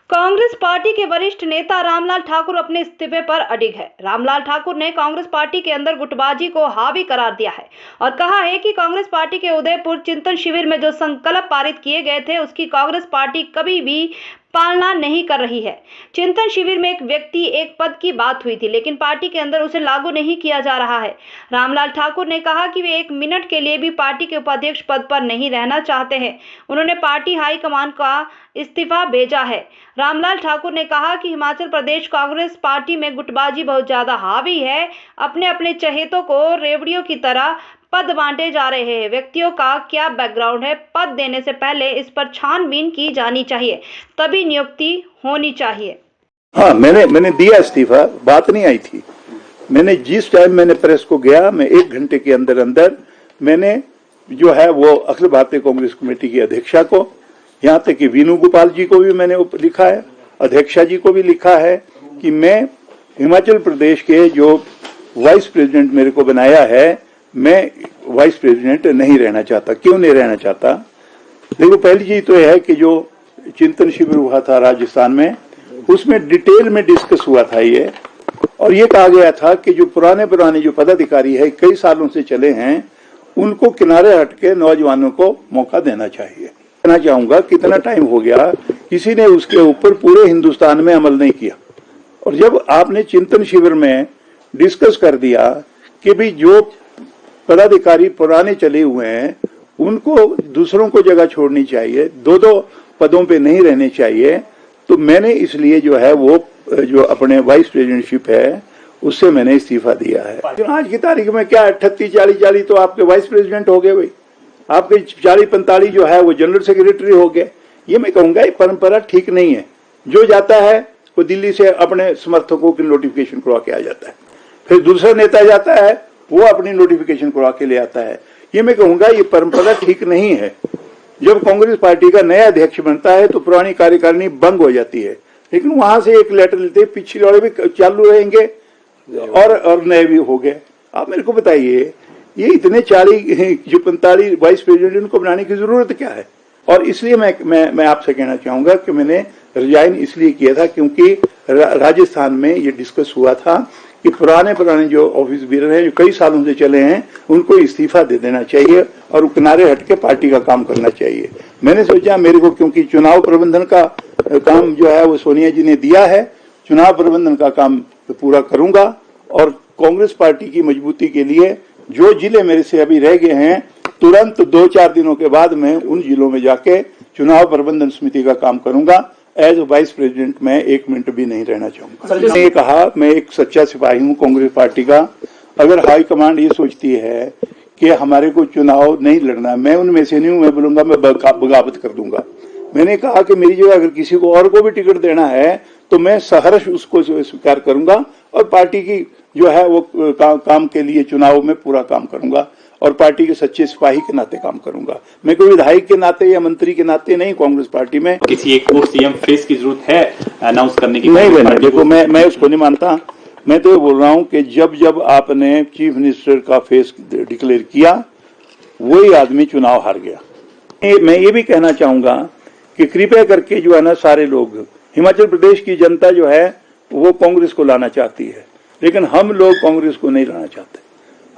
Congress party के वरिष्ठ नेता रामलाल ठाकुर अपने इस्तीफे पर अडिग है। रामलाल ठाकुर ने कांग्रेस पार्टी के अंदर गुटबाजी को हावी करार दिया है और कहा है कि कांग्रेस पार्टी के उदयपुर चिंतन शिविर में जो संकल्प पारित किए गए थे उसकी कांग्रेस पार्टी कभी भी पालना नहीं कर रही है। चिंतन शिविर में एक व्यक्ति एक पद की बात हुई थी, लेकिन पार्टी के अंदर उसे लागू नहीं किया जा रहा है। रामलाल ठाकुर ने कहा कि वे एक मिनट के लिए भी पार्टी के उपाध्यक्ष पद पर नहीं रहना चाहते हैं। उन्होंने पार्टी हाईकमान का इस्तीफा भेजा है। रामलाल ठाकुर ने कहा कि हिमाचल प्रदेश कांग्रेस पार्टी में गुटबाजी बहुत ज्यादा हावी है। अपने अपने चहेतों को रेवड़ियों की तरह पद बांटे जा रहे हैं। व्यक्तियों का क्या बैकग्राउंड है, पद देने से पहले इस पर छानबीन की जानी चाहिए, तभी नियुक्ति होनी चाहिए। हाँ, मैंने दिया इस्तीफा, बात नहीं आई थी। मैंने जिस टाइम मैंने प्रेस को गया, मैं 1 घंटे के अंदर अंदर मैंने जो है वो अखिल भारतीय कांग्रेस कमेटी की अध्यक्षा को, यहाँ तक कि वीनू गोपाल जी को भी मैंने लिखा है, अध्यक्षा जी को भी लिखा है कि मैं हिमाचल प्रदेश के जो वाइस प्रेसिडेंट मेरे को बनाया है, मैं वाइस प्रेसिडेंट नहीं रहना चाहता। क्यों नहीं रहना चाहता? देखो, पहली चीज तो यह है कि जो चिंतन शिविर हुआ था राजस्थान में, उसमें डिटेल में डिस्कस हुआ था ये, और ये कहा गया था कि जो पुराने जो पदाधिकारी है, कई सालों से चले हैं, उनको किनारे हटके नौजवानों को मौका देना चाहिए। कहना चाहूंगा, कितना टाइम हो गया, किसी ने उसके ऊपर पूरे हिंदुस्तान में अमल नहीं किया। और जब आपने चिंतन शिविर में डिस्कस कर दिया कि भी जो पदाधिकारी पुराने चले हुए हैं उनको दूसरों को जगह छोड़नी चाहिए, 2-2 पदों पे नहीं रहने चाहिए, तो मैंने इसलिए जो है वो जो अपने वाइस प्रेसिडेंटशिप है उससे मैंने इस्तीफा दिया है। आज की तारीख में क्या 38-40 तो आपके वाइस प्रेसिडेंट हो गए भाई, आपके 40-45 जो है वो जनरल सेक्रेटरी हो गए। ये मैं कहूंगा ये परंपरा ठीक नहीं है। जो जाता है वो दिल्ली से अपने समर्थकों की नोटिफिकेशन करवा के आ जाता है, फिर दूसरा नेता जाता है वो अपनी नोटिफिकेशन करवा के ले आता है। ये मैं कहूंगा ये परंपरा ठीक नहीं है। जब कांग्रेस पार्टी का नया अध्यक्ष बनता है तो पुरानी कार्यकारिणी भंग हो जाती है, लेकिन वहां से एक लेटर लेते पिछले वाले भी चालू रहेंगे और नए भी हो गए। आप मेरे को बताइए, ये इतने 45 वाइस प्रेसिडेंट इनको बनाने की जरूरत क्या है? और इसलिए मैं आपसे कहना चाहूंगा कि मैंने रिजाइन इसलिए किया था क्योंकि राजस्थान में ये डिस्कस हुआ था कि पुराने जो ऑफिस बीरर हैं, जो कई सालों से चले हैं, उनको इस्तीफा दे देना चाहिए और किनारे हटके पार्टी का काम करना चाहिए। मैंने सोचा मेरे को, क्योंकि चुनाव प्रबंधन का काम जो है वो सोनिया जी ने दिया है, चुनाव प्रबंधन का काम पूरा करूंगा और कांग्रेस पार्टी की मजबूती के लिए जो जिले मेरे से अभी रह गए हैं, तुरंत 2-4 दिनों के बाद मैं उन जिलों में जाके चुनाव प्रबंधन समिति का काम करूंगा। एज वाइस प्रेसिडेंट मैं 1 मिनट भी नहीं रहना चाहूंगा। मैंने ये कहा, मैं एक सच्चा सिपाही हूँ कांग्रेस पार्टी का। अगर हाईकमांड ये सोचती है कि हमारे को चुनाव नहीं लड़ना, मैं उनमें से नहीं हूँ। मैं बोलूंगा मैं बगावत कर दूंगा। मैंने कहा कि मेरी जगह अगर किसी को और को भी टिकट देना है तो मैं सहर्ष उसको स्वीकार करूंगा और पार्टी की जो है वो काम के लिए चुनाव में पूरा काम करूंगा और पार्टी के सच्चे सिपाही के नाते काम करूंगा। मैं कोई विधायक के नाते या मंत्री के नाते नहीं कांग्रेस पार्टी में। किसी एक को सीएम फेस की जरूरत है अनाउंस करने की? नहीं बना। देखो, मैं उसको नहीं मानता। मैं तो ये बोल रहा हूं कि जब आपने चीफ मिनिस्टर का फेस डिक्लेयर किया, वही आदमी चुनाव हार गया। मैं ये भी कहना चाहूंगा कि कृपया करके जो है ना, सारे लोग, हिमाचल प्रदेश की जनता जो है वो कांग्रेस को लाना चाहती है, लेकिन हम लोग कांग्रेस को नहीं लाना चाहते।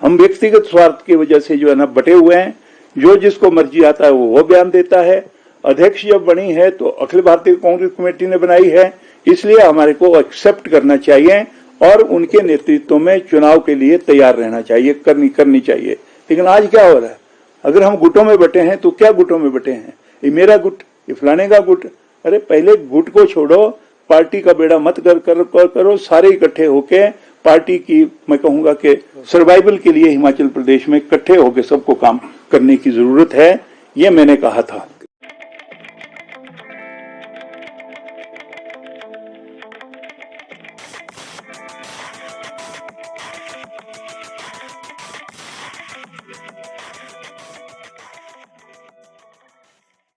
हम व्यक्तिगत स्वार्थ की वजह से जो है ना बटे हुए हैं। जो जिसको मर्जी आता है वो बयान देता है। अध्यक्ष जब बनी है तो अखिल भारतीय कांग्रेस कमेटी ने बनाई है, इसलिए हमारे को एक्सेप्ट करना चाहिए और उनके नेतृत्व में चुनाव के लिए तैयार रहना चाहिए, करनी चाहिए। लेकिन आज क्या हो रहा है? अगर हम गुटों में बटे हैं तो क्या गुटों में बटे हैं? ये मेरा गुट, ये फलाने का गुट। अरे पहले गुट को छोड़ो, पार्टी का बेड़ा मत करो, सारे इकट्ठे होके पार्टी की, मैं कहूंगा कि सर्वाइवल के लिए हिमाचल प्रदेश में इकट्ठे होकर सबको काम करने की जरूरत है। ये मैंने कहा था।